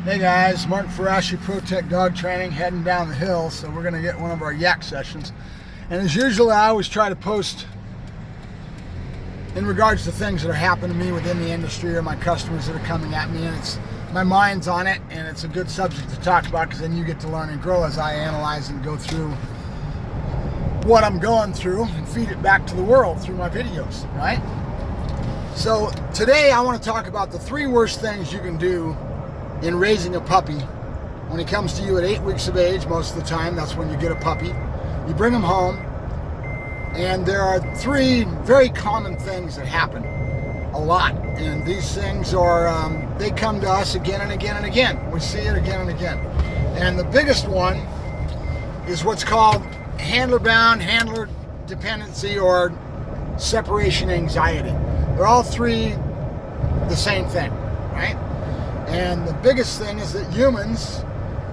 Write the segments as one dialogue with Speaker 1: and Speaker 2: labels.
Speaker 1: Hey guys, Mark Ferrasci, Pro-Tech Dog Training, heading down the hill, so we're going to get one of our yak sessions. And as usual, I always try to post in regards to things that are happening to me within the industry or my customers that are coming at me, and it's my mind's on it, and it's a good subject to talk about because then you get to learn and grow as I analyze and go through what I'm going through and feed it back to the world through my videos, right? So today I want to talk about the 3 worst things you can do in raising a puppy when he comes to you at 8 weeks of age. Most of the time, that's when you get a puppy. You bring him home, and there are 3 very common things that happen a lot. And these things are, they come to us again and again and again. We see it again and again. And the biggest one is what's called handler-bound, handler dependency, or separation anxiety. They're all 3 the same thing, right? And the biggest thing is that humans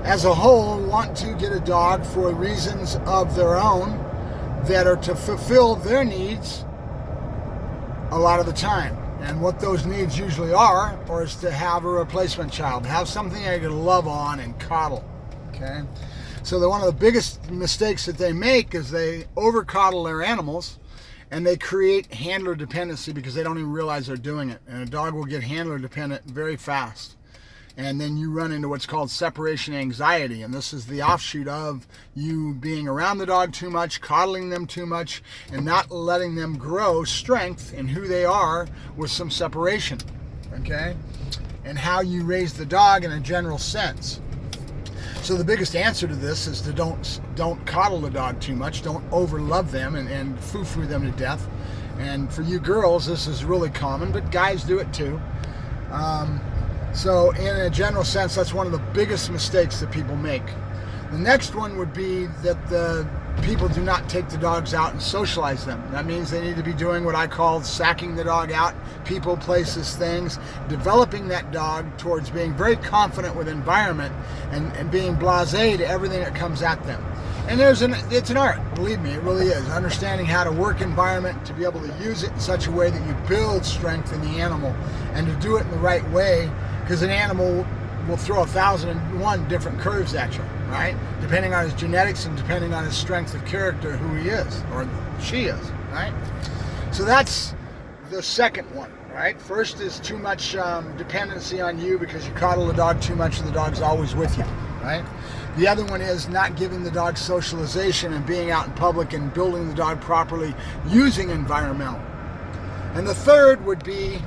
Speaker 1: as a whole want to get a dog for reasons of their own that are to fulfill their needs a lot of the time. And what those needs usually are, or is to have a replacement child, have something they can love on and coddle, okay? So one of the biggest mistakes that they make is they over coddle their animals, and they create handler dependency because they don't even realize they're doing it. And a dog will get handler dependent very fast. And then you run into what's called separation anxiety. And this is the offshoot of you being around the dog too much, coddling them too much, and not letting them grow strength in who they are with some separation, okay? And how you raise the dog in a general sense. So the biggest answer to this is to don't coddle the dog too much, don't over-love them and foo-foo them to death. And for you girls, this is really common, but guys do it too. So in a general sense, that's one of the biggest mistakes that people make. The next one would be that the people do not take the dogs out and socialize them. That means they need to be doing what I call sacking the dog out, people, places, things, developing that dog towards being very confident with environment and being blasé to everything that comes at them. And it's an art, believe me, it really is. Understanding how to work environment, to be able to use it in such a way that you build strength in the animal, and to do it in the right way, because an animal will throw 1,001 different curves at you, right? Depending on his genetics and depending on his strength of character, who he is, or she is, right? So that's the second one, right? First is too much dependency on you because you coddle the dog too much and the dog's always with you, right? The other one is not giving the dog socialization and being out in public and building the dog properly using environmental. And the third would be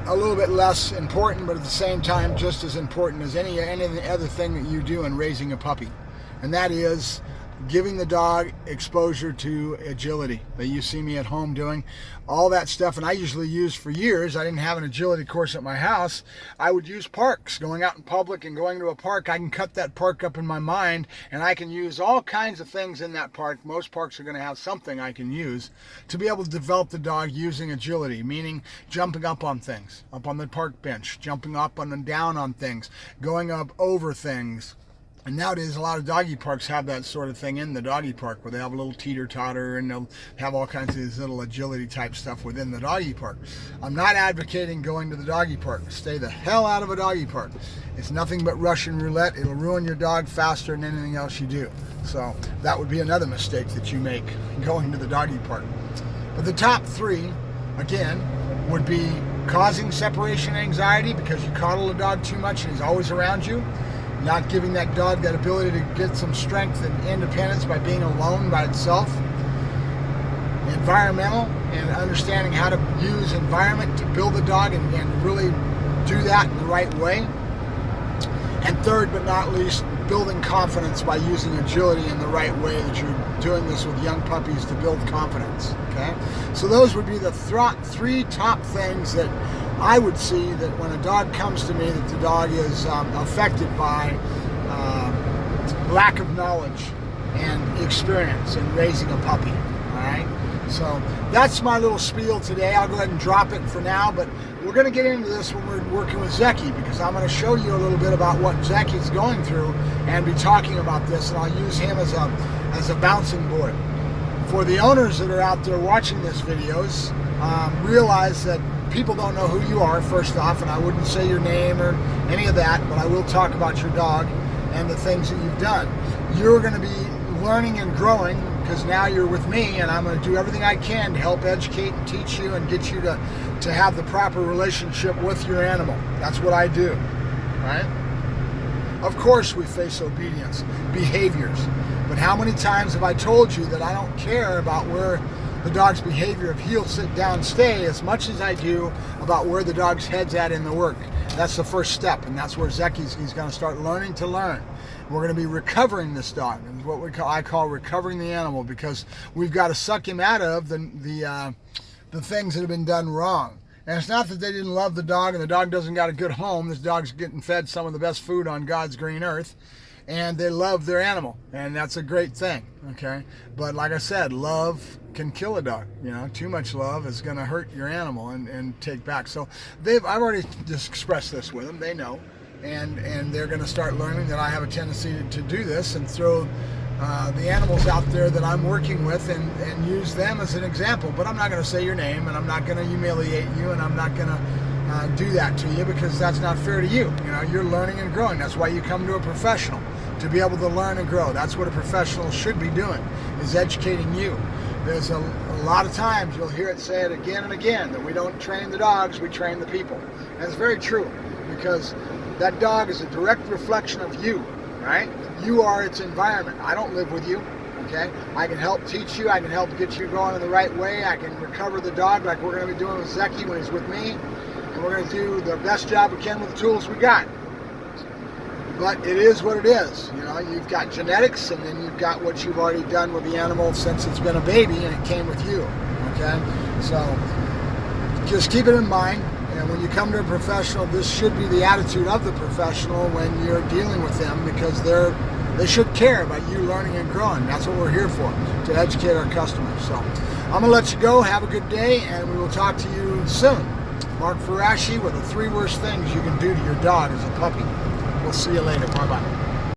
Speaker 1: a little bit less important, but at the same time just as important as any other thing that you do in raising a puppy. And that is giving the dog exposure to agility that you see me at home doing. All that stuff, and I usually used for years. I didn't have an agility course at my house. I would use parks, going out in public and going to a park. I can cut that park up in my mind, and I can use all kinds of things in that park. Most parks are going to have something I can use to be able to develop the dog using agility, meaning jumping up on things, up on the park bench, jumping up and down on things, going up over things. And nowadays, a lot of doggy parks have that sort of thing in the doggy park, where they have a little teeter-totter and they'll have all kinds of these little agility type stuff within the doggy park. I'm not advocating going to the doggy park. Stay the hell out of a doggy park. It's nothing but Russian roulette. It'll ruin your dog faster than anything else you do. So that would be another mistake that you make, going to the doggy park. But the top 3, again, would be causing separation anxiety because you coddle the dog too much and he's always around you. Not giving that dog that ability to get some strength and independence by being alone by itself. Environmental, and understanding how to use environment to build the dog and really do that in the right way. And third but not least, building confidence by using agility in the right way, that you're doing this with young puppies to build confidence, okay? So those would be the 3 top things that I would see that when a dog comes to me, that the dog is affected by lack of knowledge and experience in raising a puppy, all right? So that's my little spiel today. I'll go ahead and drop it for now, but we're going to get into this when we're working with Zeki, because I'm going to show you a little bit about what Zeki's going through and be talking about this, and I'll use him as a bouncing board. For the owners that are out there watching these videos, realize that people don't know who you are, first off, and I wouldn't say your name or any of that, but I will talk about your dog and the things that you've done. You're going to be learning and growing because now you're with me, and I'm going to do everything I can to help educate and teach you and get you to have the proper relationship with your animal. That's what I do, right? Of course we face obedience, behaviors, but how many times have I told you that I don't care about where the dog's behavior of heel, sit down, stay as much as I do about where the dog's head's at in the work. That's the first step, and that's where he's going to start learning to learn. We're going to be recovering this dog, and what I call recovering the animal, because we've got to suck him out of the things that have been done wrong. And it's not that they didn't love the dog and the dog doesn't got a good home. This dog's getting fed some of the best food on God's green earth, and they love their animal, and that's a great thing, okay? But like I said, love can kill a dog. You know, too much love is going to hurt your animal and take back. So I've already just expressed this with them. They know, and they're going to start learning that I have a tendency to do this and throw the animals out there that I'm working with and use them as an example. But I'm not going to say your name, and I'm not going to humiliate you, and I'm not going to do that to you, because that's not fair to you. You know, you're learning and growing. That's why you come to a professional, to be able to learn and grow. That's what a professional should be doing, is educating you. There's a lot of times you'll hear it say it again and again, that we don't train the dogs, we train the people. And it's very true, because that dog is a direct reflection of you, right? You are its environment. I don't live with you, okay? I can help teach you. I can help get you going in the right way. I can recover the dog like we're going to be doing with Zeki when he's with me. And we're going to do the best job we can with the tools we got. But it is what it is. You know, you've got genetics, and then you've got what you've already done with the animal since it's been a baby and it came with you, okay? So just keep it in mind. And when you come to a professional, this should be the attitude of the professional when you're dealing with them, because they should care about you learning and growing. That's what we're here for, to educate our customers. So I'm going to let you go. Have a good day, and we will talk to you soon. Mark Ferrasci with the 3 worst things you can do to your dog as a puppy. We'll see you later. Bye-bye.